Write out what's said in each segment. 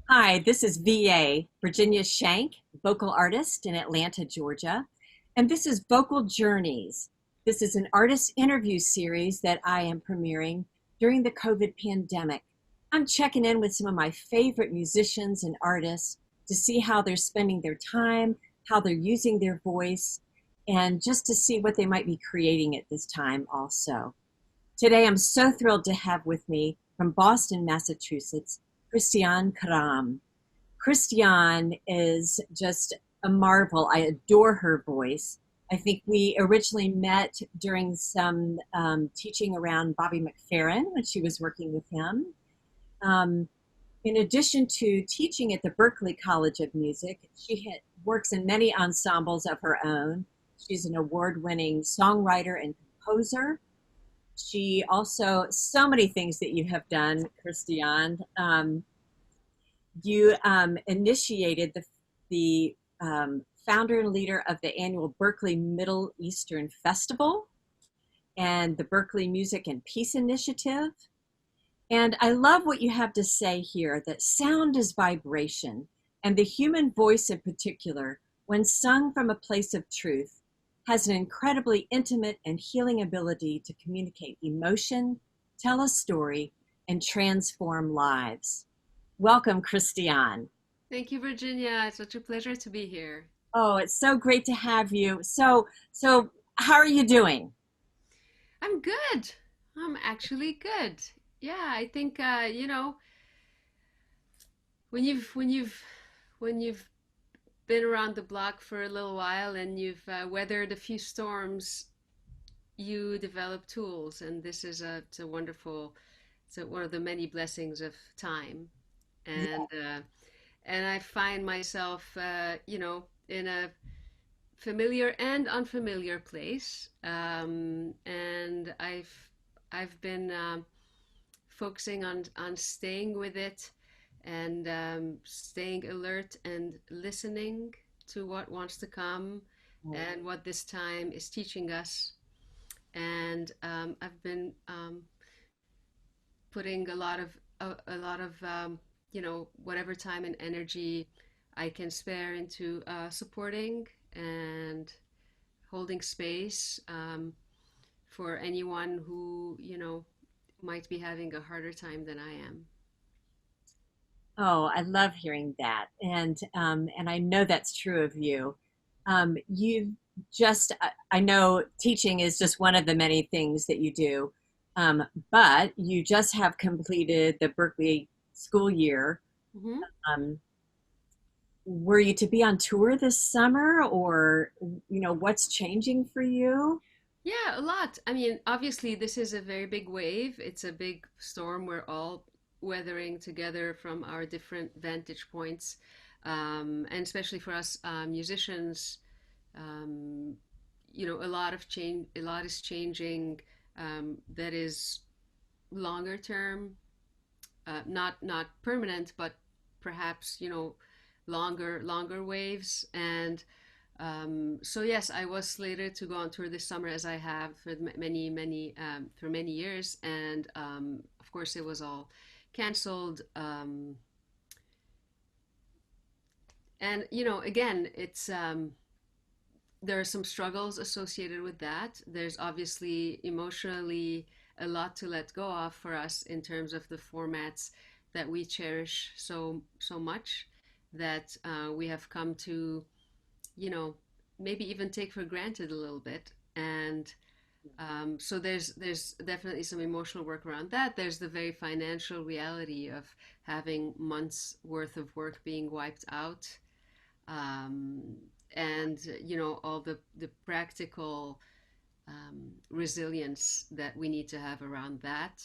Hi, this is VA, Virginia Shank, vocal artist in Atlanta, Georgia. And this is Vocal Journeys. This is an artist interview series that I am premiering during the COVID pandemic. I'm checking in with some of my favorite musicians and artists to see how they're spending their time, how they're using their voice, and just to see what they might be creating at this time also. Today, I'm so thrilled to have with me from Boston, Massachusetts, Christiane Karam. Christiane is just a marvel. I adore her voice. I think we originally met during some teaching around Bobby McFerrin when she was working with him. Um, in addition to teaching at the Berklee College of Music, works in many ensembles of her own. She's an award-winning songwriter and composer. She also, so many things that you have done, Christiane. You initiated the founder and leader of the annual Berklee Middle Eastern Festival and the Berklee Music and Peace Initiative. And I love what you have to say here, that sound is vibration, and the human voice in particular, when sung from a place of truth, has an incredibly intimate and healing ability to communicate emotion, tell a story, and transform lives. Welcome, Christiane. Thank you, Virginia. It's such a pleasure to be here. Oh, it's so great to have you. So how are you doing? I'm good. I'm actually good. Yeah, I think when you've been around the block for a little while and you've weathered a few storms, you develop tools, and this is it's a wonderful, one of the many blessings of time, Yeah. and uh, and I find myself, in a familiar and unfamiliar place. And I've been focusing on staying with it and staying alert and listening to what wants to come and what this time is teaching us. And I've been putting a lot of whatever time and energy I can spare into supporting and holding space for anyone who might be having a harder time than I am. Oh, I love hearing that, and I know that's true of you. You just I know teaching is just one of the many things that you do, um, but you just have completed the Berklee school year. Hmm. Um, were you to be on tour this summer, or what's changing for you? Yeah, a lot. I mean, obviously, this is a very big wave. It's a big storm we're all weathering together from our different vantage points. And especially for us musicians, um, a lot is changing that is longer term, not permanent, but perhaps longer waves. And so yes, I was slated to go on tour this summer, as I have for many years, and of course it was all canceled. And again, it's there are some struggles associated with that. There's obviously emotionally a lot to let go of for us in terms of the formats that we cherish so much, that we have come to, you know, maybe even take for granted a little bit. And so there's definitely some emotional work around that. There's the very financial reality of having months worth of work being wiped out, um, and all the practical resilience that we need to have around that.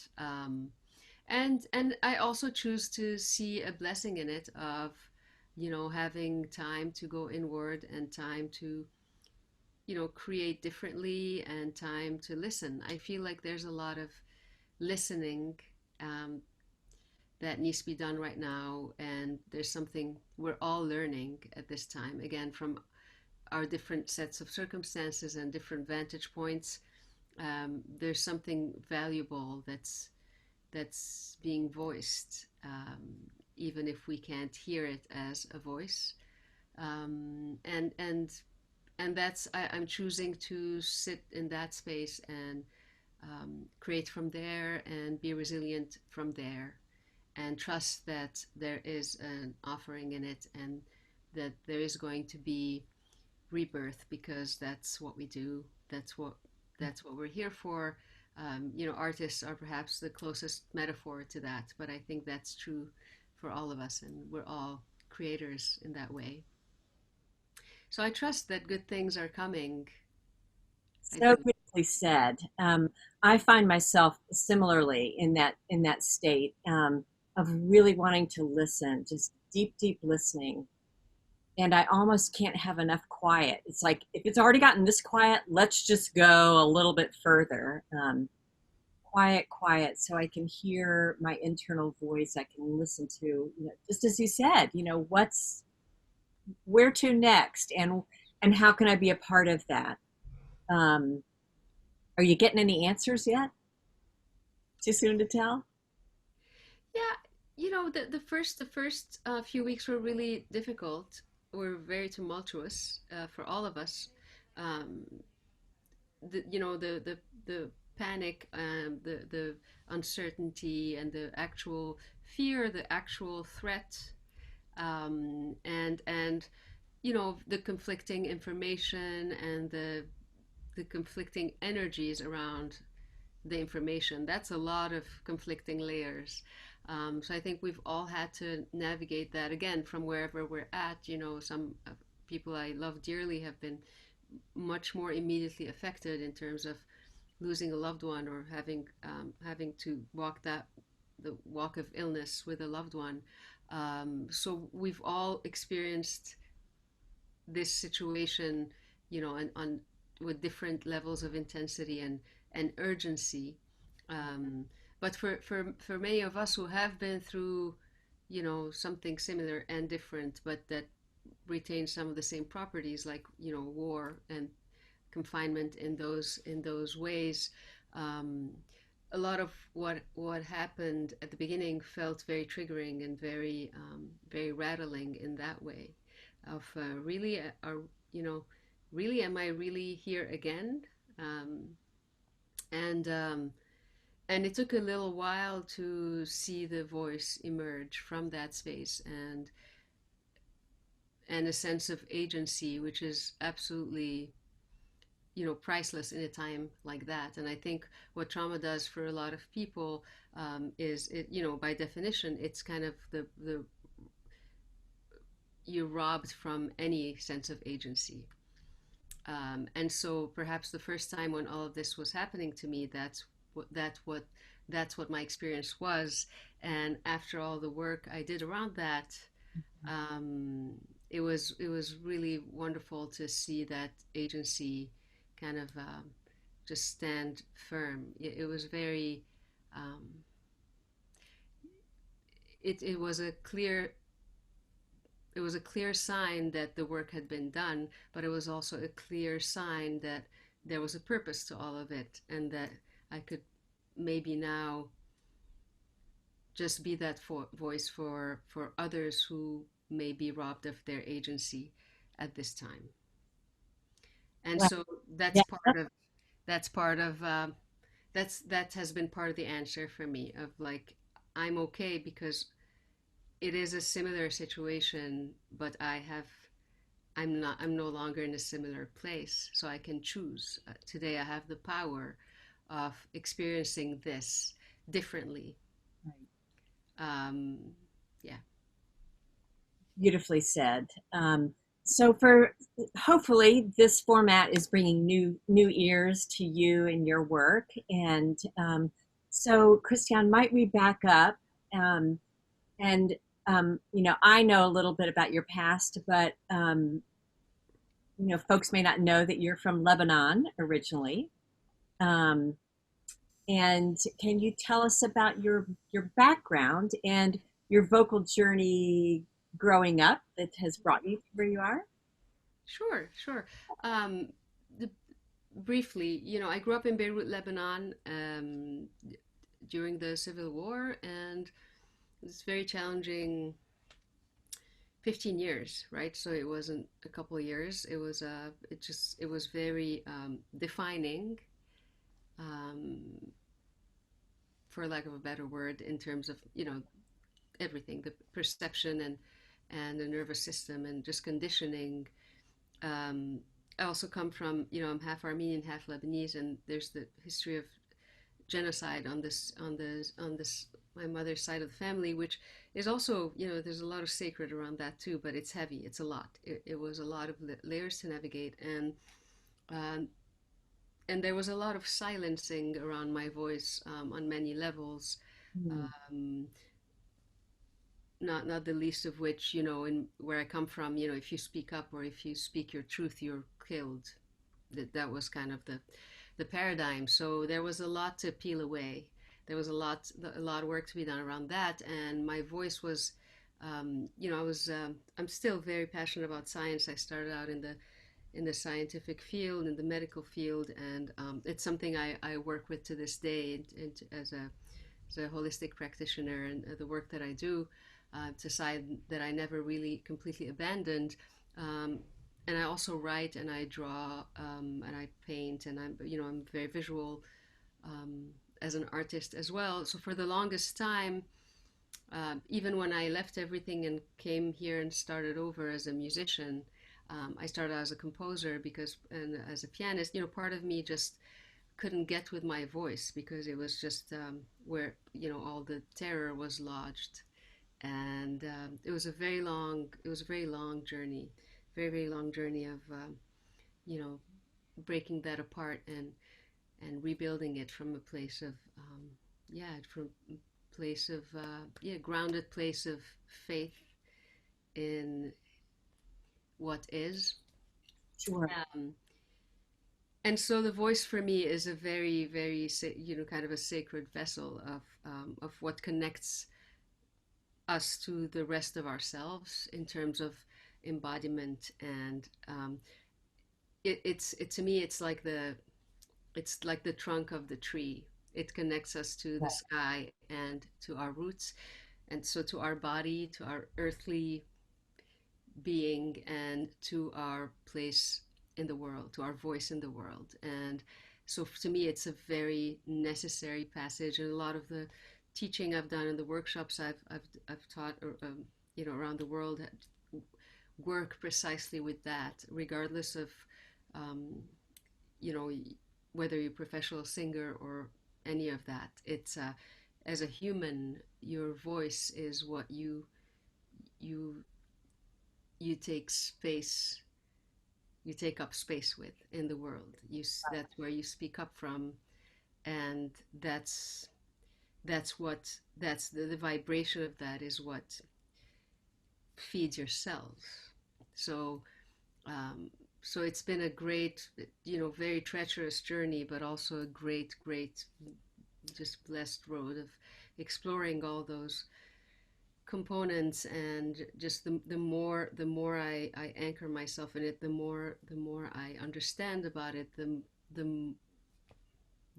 And I also choose to see a blessing in it of having time to go inward and time to create differently and time to listen. I feel like there's a lot of listening um, that needs to be done right now, and there's something we're all learning at this time, again, from our different sets of circumstances and different vantage points. There's something valuable that's being voiced, even if we can't hear it as a voice. Um, and and and I'm choosing to sit in that space and create from there and be resilient from there, and trust that there is an offering in it, and that there is going to be rebirth, because that's what we do. That's what we're here for. Artists are perhaps the closest metaphor to that, but I think that's true for all of us, and we're all creators in that way. So I trust that good things are coming. I So do. beautifully said. I find myself similarly in that state of really wanting to listen, just deep, deep listening. And I almost can't have enough quiet. It's like if it's already gotten this quiet, let's just go a little bit further. Quiet, quiet, so I can hear my internal voice. I can listen to, just as you said, what's where to next, and how can I be a part of that? Um, are you getting any answers yet? Too soon to tell? Yeah, the first few weeks were really difficult. Were very tumultuous for all of us. Um, the panic, the uncertainty, and the actual fear, the actual threat, and the conflicting information and the conflicting energies around the information. That's a lot of conflicting layers. So I think we've all had to navigate that again from wherever we're at. Some people I love dearly have been much more immediately affected in terms of losing a loved one, or having to walk the walk of illness with a loved one. So we've all experienced this situation, and on with different levels of intensity and urgency. Um, but for many of us who have been through, something similar and different, but that retain some of the same properties, like war and confinement in those ways. Um, a lot of what happened at the beginning felt very triggering and very rattling in that way. Of really, you know, really, am I really here again? Um, and and it took a little while to see the voice emerge from that space, and a sense of agency, which is absolutely priceless in a time like that. And I think what trauma does for a lot of people, is it, by definition, it's kind of the you're robbed from any sense of agency. And so perhaps the first time when all of this was happening to me, that's what my experience was. And after all the work I did around that, um, it was really wonderful to see that agency kind of just stand firm. It was very, um, it was a clear sign that the work had been done, but it was also a clear sign that there was a purpose to all of it, and that I could maybe now just be that voice for others who may be robbed of their agency at this time. And Well, so that's yeah, part of that's part of that has been part of the answer for me, of like, I'm okay because it is a similar situation, but I'm no longer in a similar place, so I can choose. Today I have the power of experiencing this differently. right. Um, yeah. Beautifully said. So for hopefully this format is bringing new ears to you and your work. And so Christiane, might we back up? Um, and I know a little bit about your past, but folks may not know that you're from Lebanon originally. Um, and can you tell us about your background and your vocal journey growing up that has brought you to where you are? Sure, sure. Um, the, Briefly, I grew up in Beirut, Lebanon, during the Civil War, and it's very challenging 15 years, right? So it wasn't a couple of years. It was very defining, um, for lack of a better word, in terms of, everything, the perception and the nervous system and just conditioning. Um, I also come from, I'm half Armenian, half Lebanese, and there's the history of genocide on this my mother's side of the family, which is also, there's a lot of sacred around that too, but it's heavy. It's a lot. It was a lot of layers to navigate, um, and there was a lot of silencing around my voice, on many levels. Mm. Um, not the least of which, in where I come from, if you speak up or if you speak your truth, you're killed. That was kind of the paradigm. So there was a lot to peel away. There was a lot of work to be done around that, and my voice was, I'm still very passionate about science. I started out in the scientific field, in the medical field, and it's something I work with to this day, and as a holistic practitioner, and the work that I do, it's a side that I never really completely abandoned. Um, and I also write and I draw, and I paint, and I'm very visual, um, as an artist as well. So for the longest time, even when I left everything and came here and started over as a musician, I started as a composer and as a pianist. Part of me just couldn't get with my voice because it was just, where all the terror was lodged, and it was a very long journey, very long journey of, you know breaking that apart and rebuilding it from a place of, from a place of, grounded place of faith in what is. Sure. um, and so the voice for me is a very, very, kind of a sacred vessel of what connects us to the rest of ourselves in terms of embodiment. And to me, it's like the trunk of the tree. It connects us to the Right. sky and to our roots, and so to our body, to our earthly being, and to our place in the world, to our voice in the world. And so to me, it's a very necessary passage. And a lot of the teaching I've done and the workshops I've taught, around the world, work precisely with that, regardless of, um, you know, whether you're a professional singer or any of that. It's, as a human, your voice is what you you take space, you take up space with in the world. That's where you speak up from, and that's the vibration of that is what feeds your cells. So, um, so it's been a great, very treacherous journey, but also a great, great, just blessed road of exploring all those components. And just the more I anchor myself in it, the more I understand about it, the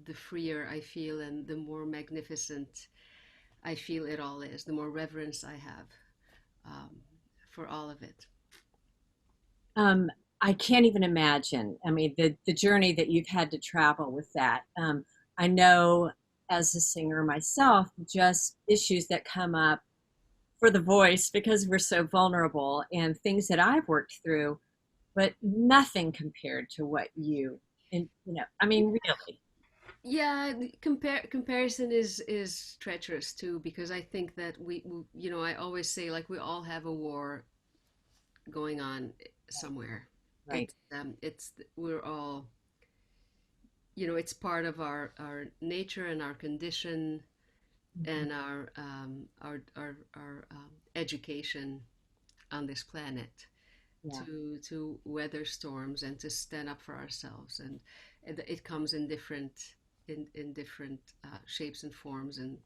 the freer I feel, and the more magnificent I feel it all is, the more reverence I have, um, for all of it. Um, I can't even imagine. I mean, the journey that you've had to travel with that. I know as a singer myself, just issues that come up for the voice because we're so vulnerable and things that I've worked through, but nothing compared to what and I mean, really. Yeah, comparison is treacherous too, because I think that I always say, like, we all have a war going on somewhere. Right. It's we're all, it's part of our nature and our condition, Mhm. and our education on this planet, Yeah. to weather storms and to stand up for ourselves. And it comes in different, shapes and forms. And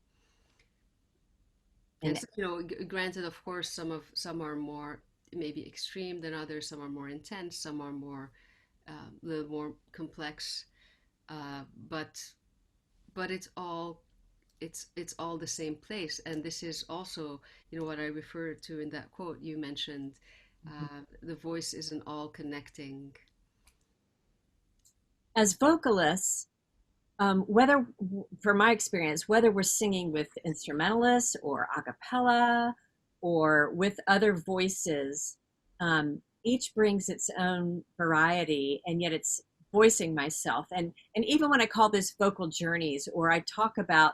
And so, granted, of course, some are more maybe extreme than others. Some are more intense. Some are more, a little more complex. But it's all it's all the same place. And this is also, what I referred to in that quote you mentioned. The voice is an all connecting. As vocalists, whether, from my experience, whether we're singing with instrumentalists or a cappella or with other voices, each brings its own variety, and yet it's voicing myself. And even when I call this vocal journeys, or I talk about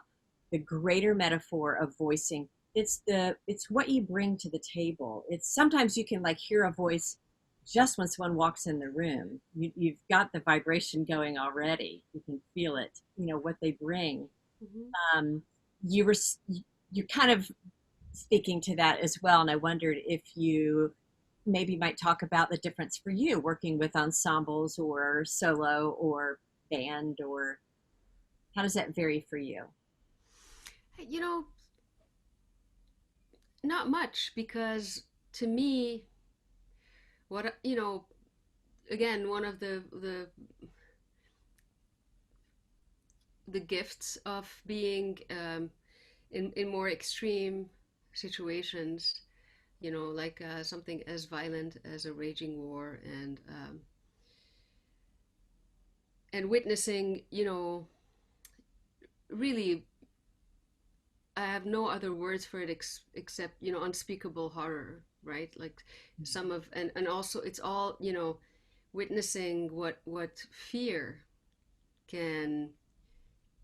the greater metaphor of voicing, it's what you bring to the table. It's sometimes you can like hear a voice just when someone walks in the room. You've got the vibration going already. You can feel it. What they bring. Mm-hmm. You were you're kind of speaking to that as well, and I wondered if you maybe might talk about the difference for you working with ensembles or solo or band, or how does that vary for you? You know, not much, because to me, what again, one of the gifts of being in more extreme situations, like something as violent as a raging war, and witnessing, really, I have no other words for it except, unspeakable horror, right? Like some of, and also it's all, witnessing what fear can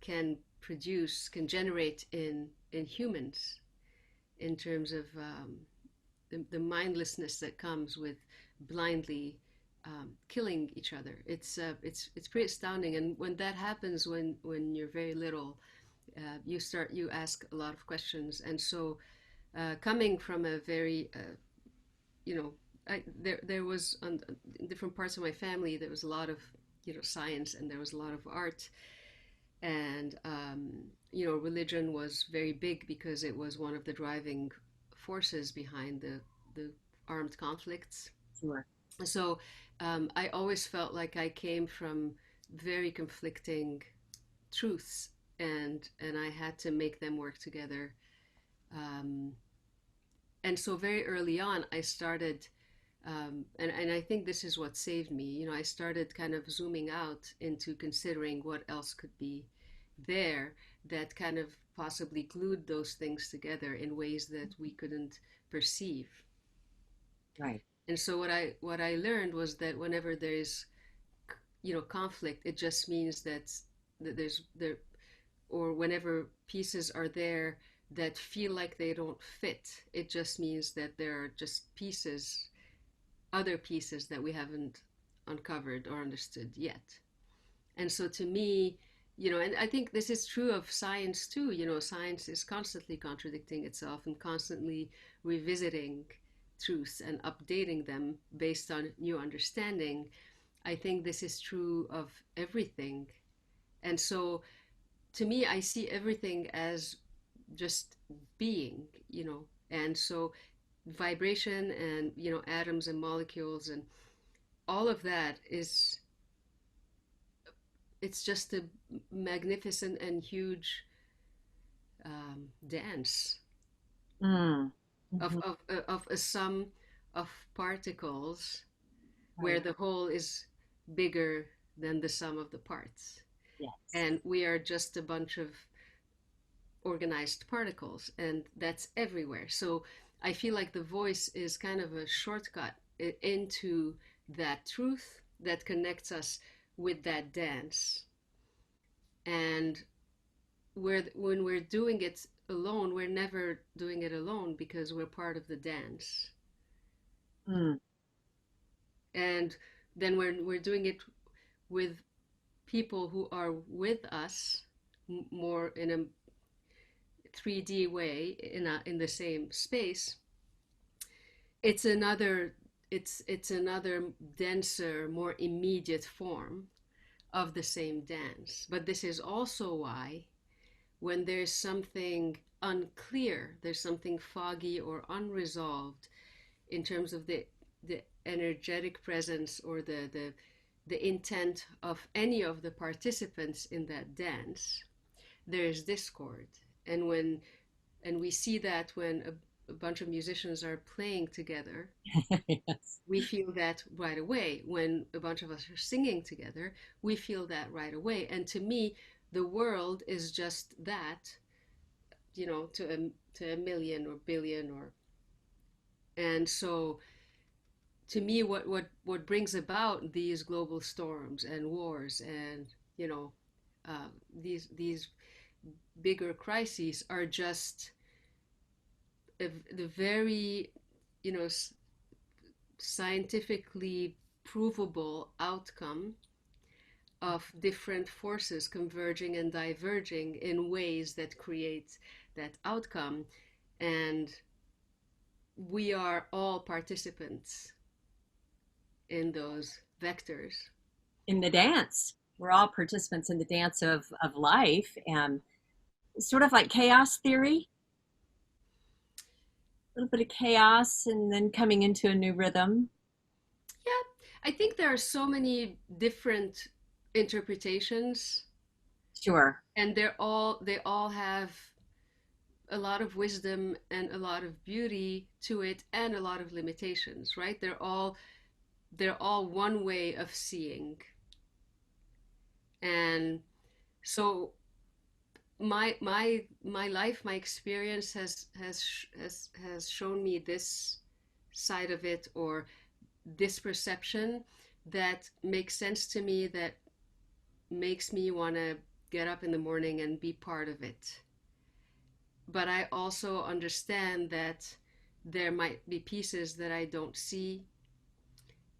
can generate in humans, in terms of the mindlessness that comes with blindly killing each other. It's pretty astounding. And when that happens, when you're very little, you ask a lot of questions. And so, coming from a very you know there was, on different parts of my family, there was a lot of science, and there was a lot of art, and religion was very big, because it was one of the driving forces behind the armed conflicts. Sure. So I always felt like I came from very conflicting truths, and I had to make them work together. Um, and so very early on, I started, and I think this is what saved me. I started kind of zooming out into considering what else could be there, that kind of possibly glued those things together in ways that we couldn't perceive. Right. And so what I learned was that whenever there's conflict, it just means that there's there or whenever pieces are there that feel like they don't fit, it just means that there are just pieces, other pieces that we haven't uncovered or understood yet. And so to me, and I think this is true of science too. Science is constantly contradicting itself and constantly revisiting truths and updating them based on new understanding. I think this is true of everything. And so to me, I see everything as just being, and so vibration and, atoms and molecules and all of that is, it's just a magnificent and huge dance Mm. of, Hmm. of a sum of particles, where Right. the whole is bigger than the sum of the parts. Yes. And we are just a bunch of organized particles, and that's everywhere. So I feel like the voice is kind of a shortcut into that truth that connects us with that dance. And when we're doing it alone, we're never doing it alone, because we're part of the dance. Mm. And then when we're doing it with people who are with us, more in a 3D way, in the same space, it's another it's another denser, more immediate form of the same dance. But this is also why, when there's something unclear, there's something foggy or unresolved in terms of the energetic presence, or the intent of any of the participants in that dance, there is discord. And we see that when a bunch of musicians are playing together, Yes. we feel that right away. When a bunch of us are singing together, we feel that right away. And to me, the world is just that, to a million or billion or. And so to me, what brings about these global storms and wars and, you know these bigger crises are just the very, you know scientifically provable outcome of different forces converging and diverging in ways that create that outcome. And we are all participants in those vectors. In the dance. We're all participants in the dance of life, and sort of like chaos theory, a little bit of chaos and then coming into a new rhythm. Yeah, I think there are so many different interpretations, Sure. and they all have a lot of wisdom and a lot of beauty to it, and a lot of limitations, right? They're all one way of seeing. And so my life, my experience has shown me this side of it, or this perception that makes sense to me, that makes me want to get up in the morning and be part of it. But I also understand that there might be pieces that I don't see,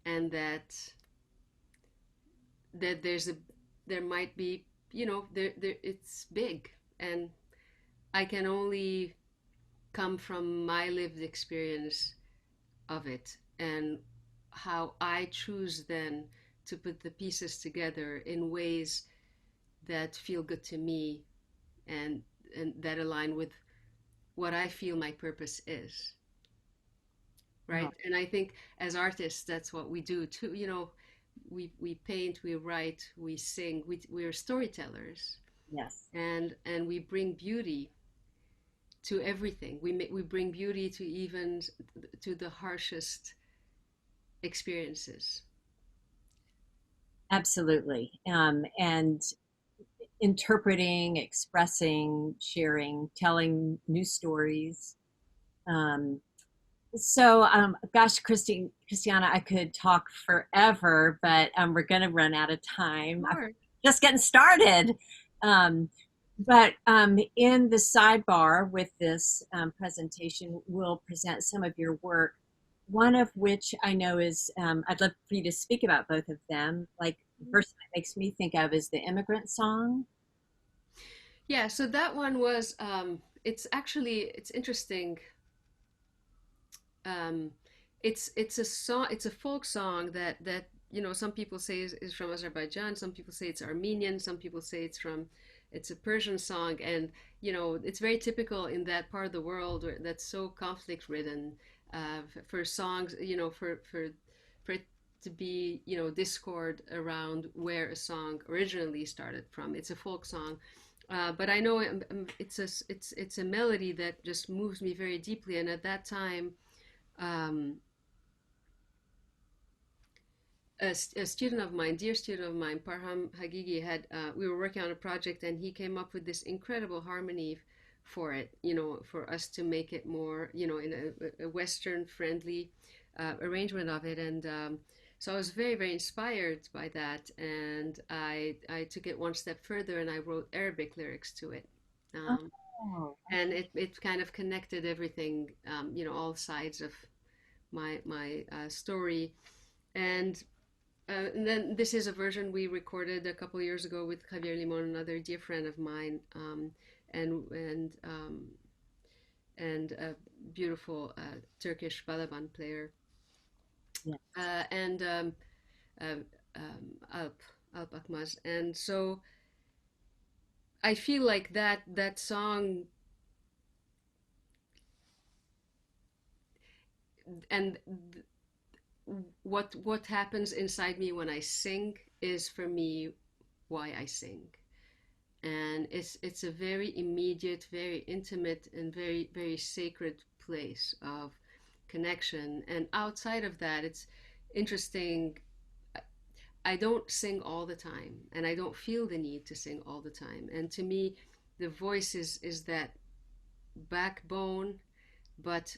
and that there might be, there it's big, and I can only come from my lived experience of it, and how I choose then to put the pieces together in ways that feel good to me, and that align with what I feel my purpose is, Oh, right? And I think as artists, that's what we do too. We paint, we write, we sing. We're storytellers, yes. and we bring beauty to everything. We bring beauty to even to the harshest experiences. Absolutely. And interpreting, expressing, sharing, telling new stories. Um, gosh, Christiana, I could talk forever, but we're going to run out of time. I'm Sure. just getting started. Um, but in the sidebar with this presentation, we'll present some of your work, one of which I know is, I'd love for you to speak about both of them. Like, the first thing that makes me think of is the Immigrant Song. Yeah, so that one was it's interesting. Um, it's a song, it's a folk song that some people say is from Azerbaijan, some people say it's Armenian, some people say it's a Persian song, and it's very typical in that part of the world that's so conflict ridden, for songs, for it to be, discord around where a song originally started from. It's a folk song. But I know, it's a melody that just moves me very deeply. And at that time, um, a student of mine, dear student of mine, Parham Hagigi, we were working on a project, and he came up with this incredible harmony for it, for us to make it more, in a Western friendly arrangement of it. And so I was very, very inspired by that. And I took it one step further, and I wrote Arabic lyrics to it. Um, Oh, and it kind of connected everything, all sides of my story. And then this is a version we recorded a couple of years ago with Javier Limon, another dear friend of mine, and a beautiful Turkish balaban player, yeah. and uh, Alp Akmaz. And so I feel like that song, and what happens inside me when I sing is, for me, why I sing. and it's a very immediate, very intimate, and very sacred place of connection. And outside of that, it's interesting. I don't sing all the time, and I don't feel the need to sing all the time. And to me, the voice is that backbone, but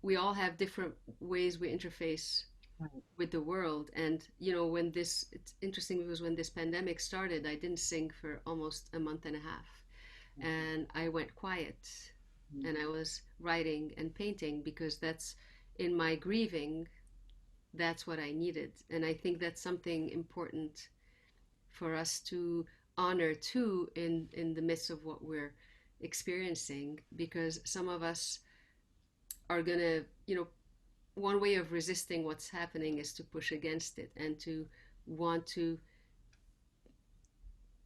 we all have different ways we interface Right. with the world. And when this it's interesting because when this pandemic started, I didn't sing for almost a month and a half, and I went quiet, Mhm. and I was writing and painting because that's in my grieving, that's what I needed. And I think that's something important for us to honor too in the midst of what we're experiencing, because some of us are gonna, one way of resisting what's happening is to push against it and to want to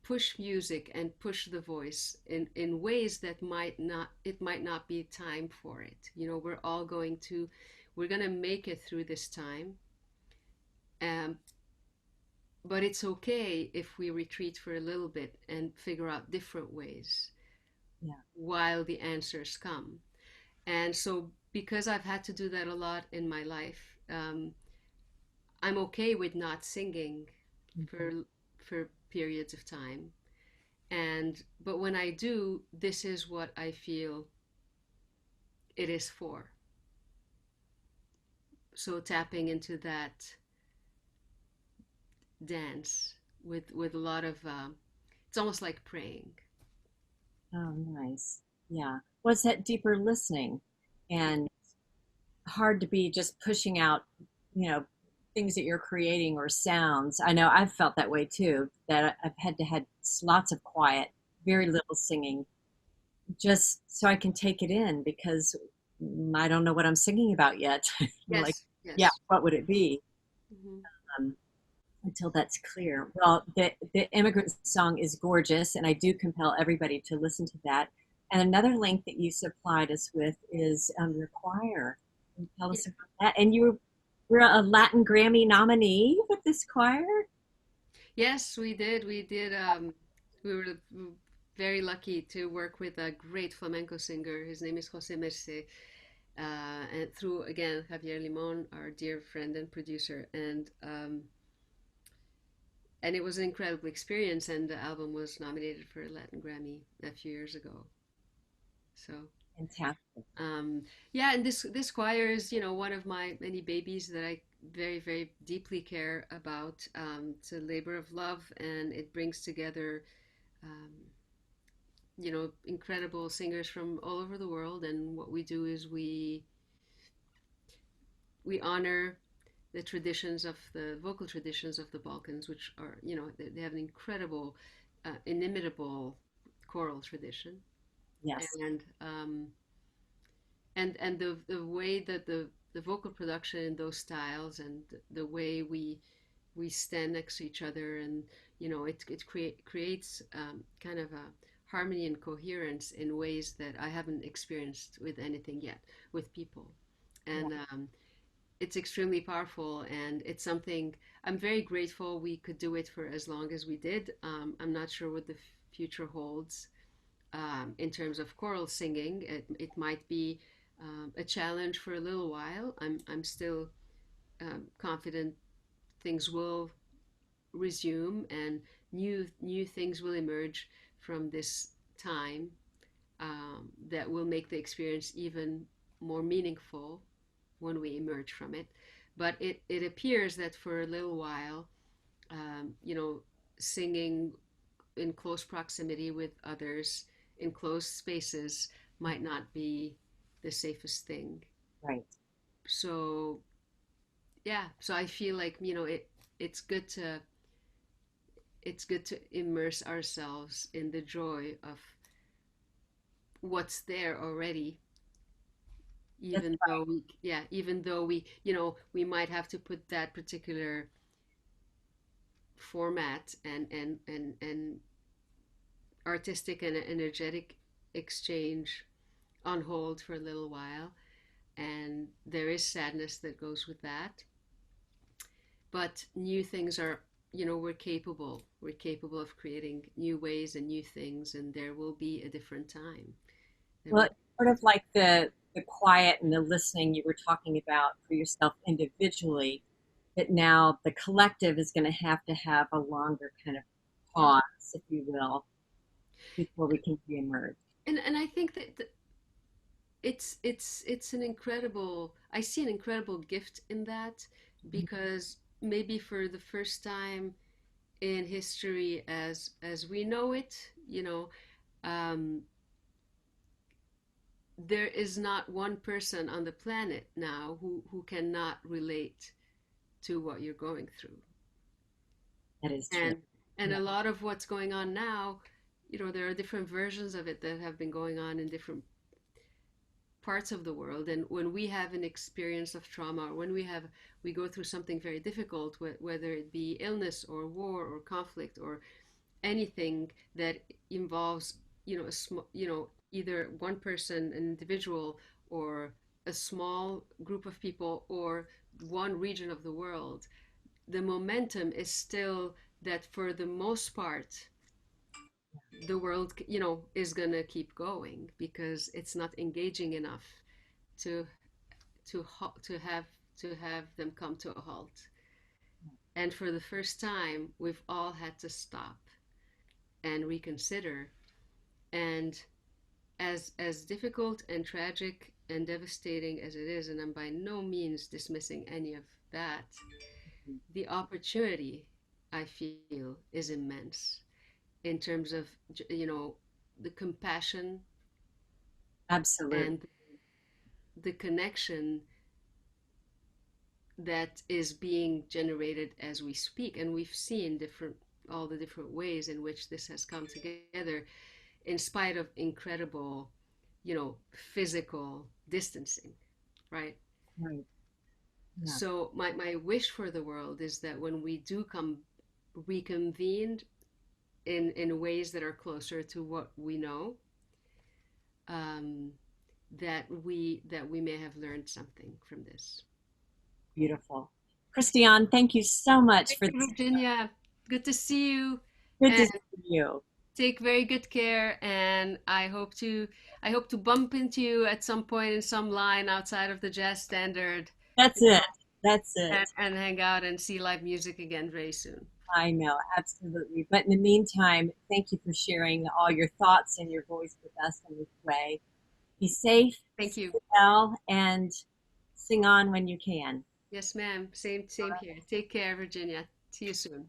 push music and push the voice in ways that might not be time for it. We're going to make it through this time. Um, but it's okay if we retreat for a little bit and figure out different ways Yeah. while the answers come. And so, because I've had to do that a lot in my life, I'm okay with not singing Mhm. for periods of time. And but when I do, this is what I feel it is for. So tapping into that dance with a lot of it's almost like praying. Oh, nice. Yeah. What's that deeper listening? And hard to be just pushing out, you know, things that you're creating or sounds. I know I've felt that way too, that I've had to had lots of quiet, very little singing, just so I can take it in because I don't know what I'm singing about yet. Like, Yes, yeah, yes. what would it be? Hmm. Um, until that's clear. Well, the Immigrant Song is gorgeous, and I do compel everybody to listen to that. And another link that you supplied us with is your choir. Can you tell Yeah. us about that? And were a Latin Grammy nominee with this choir. Yes, we did. We were very lucky to work with a great flamenco singer. His name is Jose Merce, and through again Javier Limon, our dear friend and producer, and it was an incredible experience. And the album was nominated for a Latin Grammy a few years ago. So Fantastic. yeah, and this choir is one of my many babies that I very deeply care about. It's a labor of love, and it brings together um, incredible singers from all over the world. And what we do is we honor the traditions of the vocal traditions of the Balkans, which are, they have an incredible, inimitable choral tradition, Yes. and the way that the vocal production in those styles, and the way we stand next to each other, and creates kind of a harmony and coherence in ways that I haven't experienced with anything yet with people. Yeah. And it's extremely powerful, and it's something I'm very grateful we could do it for as long as we did. I'm not sure what the future holds in terms of choral singing. It might be a challenge for a little while. I'm still confident things will resume, and new things will emerge from this time that will make the experience even more meaningful when we emerge from it. But it appears that for a little while, singing in close proximity with others in close spaces might not be the safest thing. Right. So yeah, so I feel like it's good to it's good to immerse ourselves in the joy of what's there already, That's even though we might have to put that particular format and artistic and energetic exchange on hold for a little while, and there is sadness that goes with that, but new things are we're capable of creating new ways and new things, and there will be a different time. There Well, will. it's sort of like the quiet and the listening you were talking about for yourself individually, that now the collective is going to have a longer kind of Yeah. pause, if you will, before we can reemerge. And I think that it's an incredible, I see an incredible gift in that, because maybe for the first time in history as we know it, um, there is not one person on the planet now who cannot relate to what you're going through. That is true. And Yeah. a lot of what's going on now, there are different versions of it that have been going on in different parts of the world. And when we have an experience of trauma, or when we go through something very difficult, whether it be illness or war or conflict or anything that involves, either one person, an individual, or a small group of people, or one region of the world, the momentum is still that for the most part the world, is going to keep going, because it's not engaging enough to to have them come to a halt. And for the first time, we've all had to stop and reconsider. And as difficult and tragic and devastating as it is, and I'm by no means dismissing any of that, the opportunity, I feel, is immense in terms of, the compassion Absolutely. and the connection that is being generated as we speak. And we've seen all the different ways in which this has come together, in spite of incredible, physical distancing, right? Right. Yeah. So my wish for the world is that when we do come reconvened in ways that are closer to what we know, um, that we may have learned something from this. Beautiful. Christiane, thank you so much Thank for you, this. Virginia. Good to see you, Good to and see you. take very good care. And I hope to bump into you at some point in some line outside of the jazz standard, That's it. That's it. and hang out and see live music again very soon. I know, absolutely. But in the meantime, thank you for sharing all your thoughts and your voice with us in this way. Be safe, Thank you. stay well, and sing on when you can. Yes, ma'am. Same here. Take care, Virginia. See you soon.